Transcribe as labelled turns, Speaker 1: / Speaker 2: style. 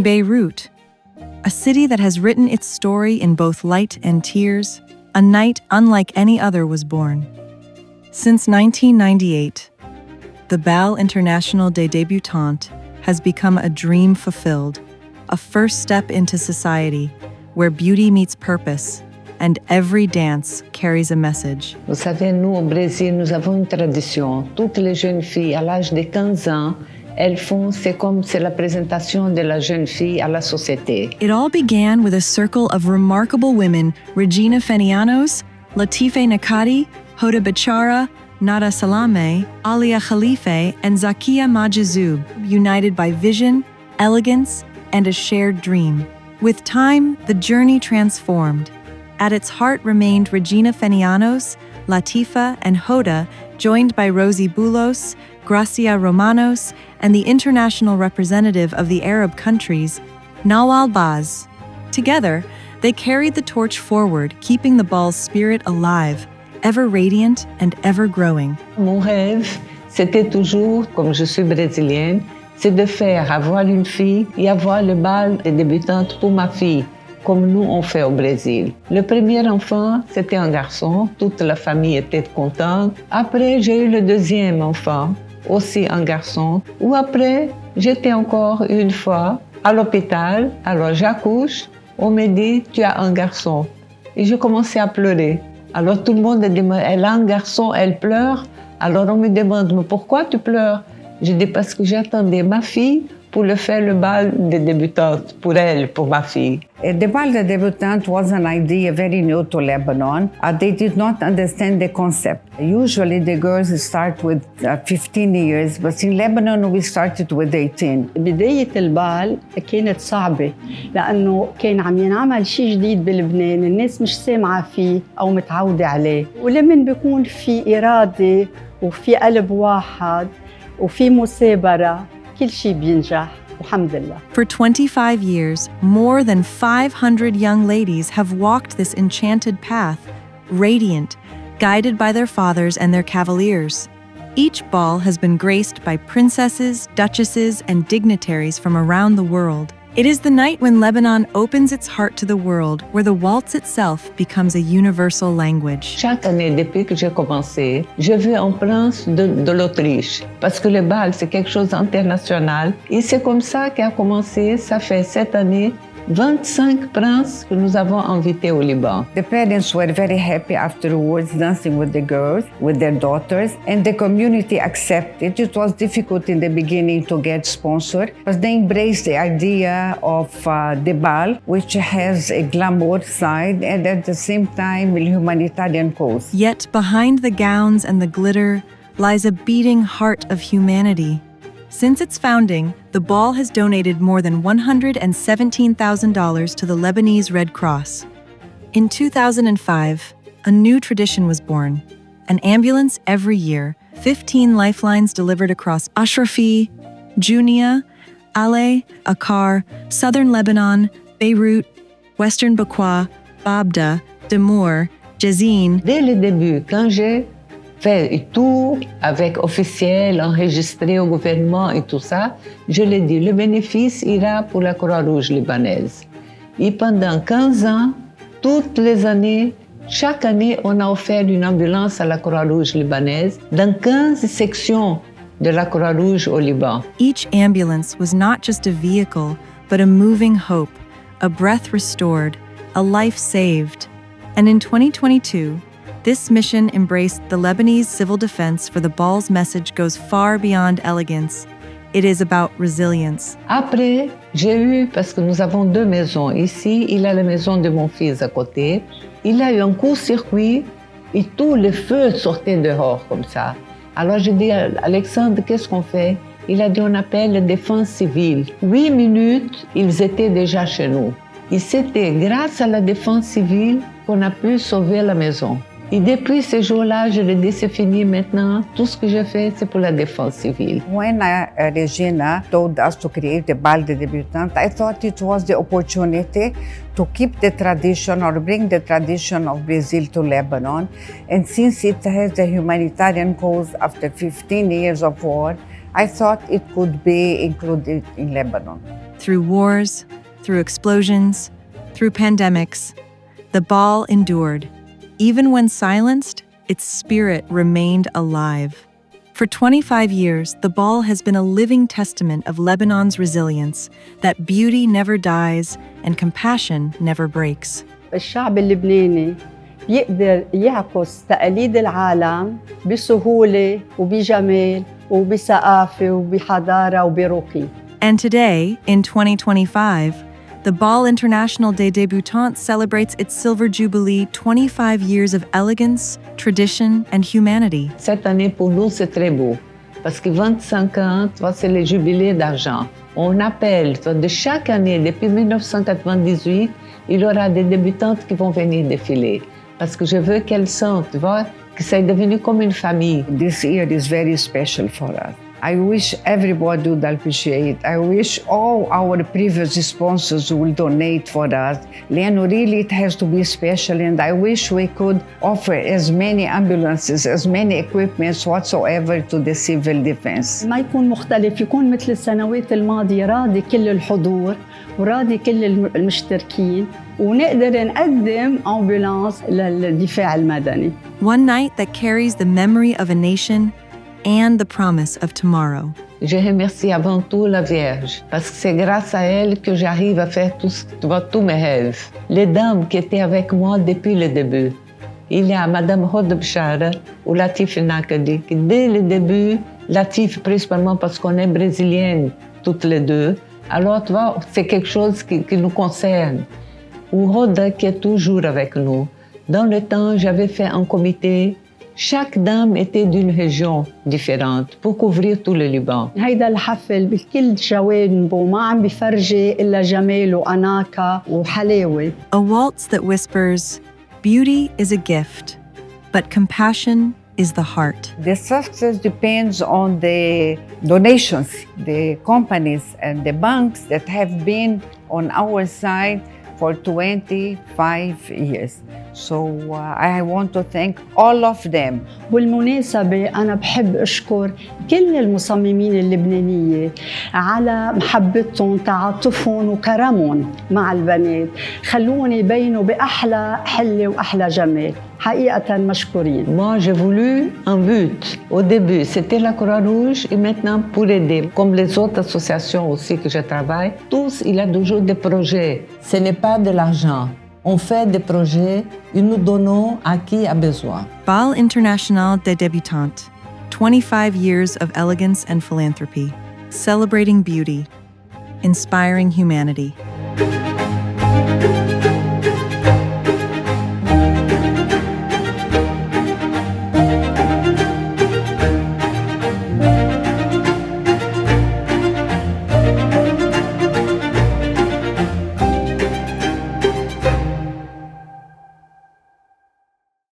Speaker 1: Beirut, a city that has written its story in both light and tears, a night unlike any other was born. Since 1998, the Bal International des Débutantes has become a dream fulfilled, a first step into society where beauty meets purpose and every dance carries a message.
Speaker 2: Vous savez, nous au Brésil, nous avons une tradition. Toutes les jeunes filles à l'âge de 15 ans, elles font, c'est la présentation de la jeune fille à la société.
Speaker 1: It all began with a circle of remarkable women, Regina Fenianos, Latife Nakati, Hoda Bachara, Nada Salame, Alia Khalife, and Zakia Majizoub, united by vision, elegance, and a shared dream. With time, the journey transformed. At its heart remained Regina Fenianos, Latifa, and Hoda, joined by Rosie Bulos, Gracia Romanos, and the international representative of the Arab countries, Nawal Baz. Together, they carried the torch forward, keeping the Bal's spirit alive, ever radiant and ever growing.
Speaker 2: Mon rêve, c'était toujours, comme je suis brésilienne, c'est de faire avoir une fille et avoir le bal des débutantes pour ma fille, comme nous on fait au Brésil. Le premier enfant, c'était un garçon, toute la famille était contente. Après, j'ai eu le deuxième enfant, aussi un garçon, ou après, j'étais encore une fois à l'hôpital, alors j'accouche, on me dit, tu as un garçon. Et je commençais à pleurer. Alors tout le monde dit, elle a un garçon, elle pleure. Alors on me demande, mais pourquoi tu pleures? Je dis, parce que j'attendais ma fille pour le faire le bal des débutantes, pour elle, pour ma fille.
Speaker 3: The Bal des Débutantes was an idea very new to Lebanon. They did not understand the concept. Usually the girls start with 15 years, but in Lebanon we started with 18.
Speaker 4: بداية البال كانت صعبة لأنه كان عم ينعمل شيء جديد بلبنان، الناس مش سامعة فيه أو متعودة عليه، ولمن بيكون في إرادة وفي قلب واحد وفي مثابرة كل شيء بينجح.
Speaker 1: For 25 years, more than 500 young ladies have walked this enchanted path, radiant, guided by their fathers and their cavaliers. Each ball has been graced by princesses, duchesses, and dignitaries from around the world. It is the night when Lebanon opens its heart to the world, where the waltz itself becomes a universal language.
Speaker 2: Chaque année, depuis que j'ai commencé, je veux un prince de l'Autriche, parce que le bal, c'est quelque chose d'international. Et c'est comme ça qu'a commencé, ça fait cette année, 25 princes que nous avons invités au Liban.
Speaker 3: The parents were very happy afterwards dancing with the girls, with their daughters, and the community accepted. It was difficult in the beginning to get sponsored, but they embraced the idea of the bal, which has a glamour side and at the same time a humanitarian cause.
Speaker 1: Yet behind the gowns and the glitter lies a beating heart of humanity. Since its founding, the Bal has donated more than $117,000 to the Lebanese Red Cross. In 2005, a new tradition was born. An ambulance every year, 15 lifelines delivered across Ashrafi, Junia, Ale, Akkar, southern Lebanon, Beirut, western Bekaa, Babda, Damour, Jazine.
Speaker 2: Dès le début, quand j'ai fait un tour avec officiels, enregistré au gouvernement et tout ça, je l'ai dit, le bénéfice ira pour la Croix-Rouge libanaise. Et pendant 15 ans, toutes les années, chaque année, on a offert une ambulance à la Croix-Rouge libanaise dans 15 sections de la Croix-Rouge au Liban.
Speaker 1: Each ambulance was not just a vehicle, but a moving hope, a breath restored, a life saved. And in 2022, this mission embraced the Lebanese civil defense, for the Bal's message goes far beyond elegance. It is about resilience.
Speaker 2: Après, j'ai eu, parce que nous avons deux maisons. Ici, il y a la maison de mon fils à côté. Il a eu un court-circuit et tous les feux sortaient dehors comme ça. Alors j'ai dit à Alexandre, qu'est-ce qu'on fait? Il a dit, on appelle la défense civile. 8 minutes, ils étaient déjà chez nous. Et c'était grâce à la défense civile qu'on a pu sauver la maison. Et depuis ce jour-là, je lui ai dit, c'est fini maintenant. Tout ce que j'ai fait, c'est pour la défense civile.
Speaker 3: When Regina told us to create the Bal des Débutantes, I thought it was the opportunity to keep the tradition or bring the tradition of Brazil to Lebanon. And since it has a humanitarian cause after 15 years of war, I thought it could be included in Lebanon.
Speaker 1: Through wars, through explosions, through pandemics, the ball endured. Even when silenced, its spirit remained alive. For 25 years, the ball has been a living testament of Lebanon's resilience, that beauty never dies and compassion never breaks.
Speaker 4: الشعب اللبناني بيقدر يعكس تقاليد العالم بسهولة وبجمال وبثقافة وبحضارة وبرقي.
Speaker 1: And today, in 2025, the Bal International des Débutantes celebrates its Silver Jubilee, 25 years of elegance, tradition, and humanity.
Speaker 2: Cette année, pour nous, c'est très beau. Parce que 25 ans, c'est le jubilé d'argent. On appelle, de chaque année, depuis 1998, il y aura des débutantes qui vont venir défiler. Parce que je veux qu'elles sentent, que c'est devenu comme une famille.
Speaker 3: This year is very special for us. I wish everybody would appreciate. I wish all our previous sponsors will donate for us. Leno, really, it has to be special, and I wish we could offer as many ambulances, as many equipments whatsoever to the civil defense.
Speaker 4: ما يكون مختلف، يكون مثل السنوات الماضية، راضي كل الحضور وراضي كل المشتركين، ونقدر نقدم أمبولانس للدفاع المدني.
Speaker 1: One night that carries the memory of a nation and the promise of tomorrow.
Speaker 2: Je remercie avant tout la Vierge, parce que c'est grâce à elle que j'arrive à faire tous mes rêves. Les dames qui étaient avec moi depuis le début. Il y a Madame Hoda Bechara ou Latif Nakadi, qui dès le début, Latif principalement parce qu'on est brésiliennes toutes les deux, alors tu vois, c'est quelque chose qui nous concerne. Ou Hoda qui est toujours avec nous. Dans le temps, j'avais fait un comité. Chaque dame était d'une région différente pour couvrir tout le Liban.
Speaker 4: هيدا الحفل بكل جوانبه ما عم بيفرجي إلا جمال وأناقة وحلاوة.
Speaker 1: A waltz that whispers, beauty is a gift, but compassion is the heart.
Speaker 3: The success depends on the donations, the companies and the banks that have been on our side for 25 years. So I want to thank all of them.
Speaker 4: بالمناسبة أنا بحب أشكر كل المصممين اللبنانية على محبتهم، تعاطفهم وكرمهم مع البنات، خلوني يبينوا بأحلى حلة وأحلى جمال. حقيقة مشكورين.
Speaker 2: Moi, j'ai voulu un but. Au début, c'était la Croix-Rouge et maintenant pour aider. Comme les autres associations aussi que je travaille, tous, il y a toujours des projets. Ce n'est pas de l'argent. On fait des projets et nous donnons à qui a besoin.
Speaker 1: Bal International des Débutantes, 25 years of elegance and philanthropy, celebrating beauty, inspiring humanity.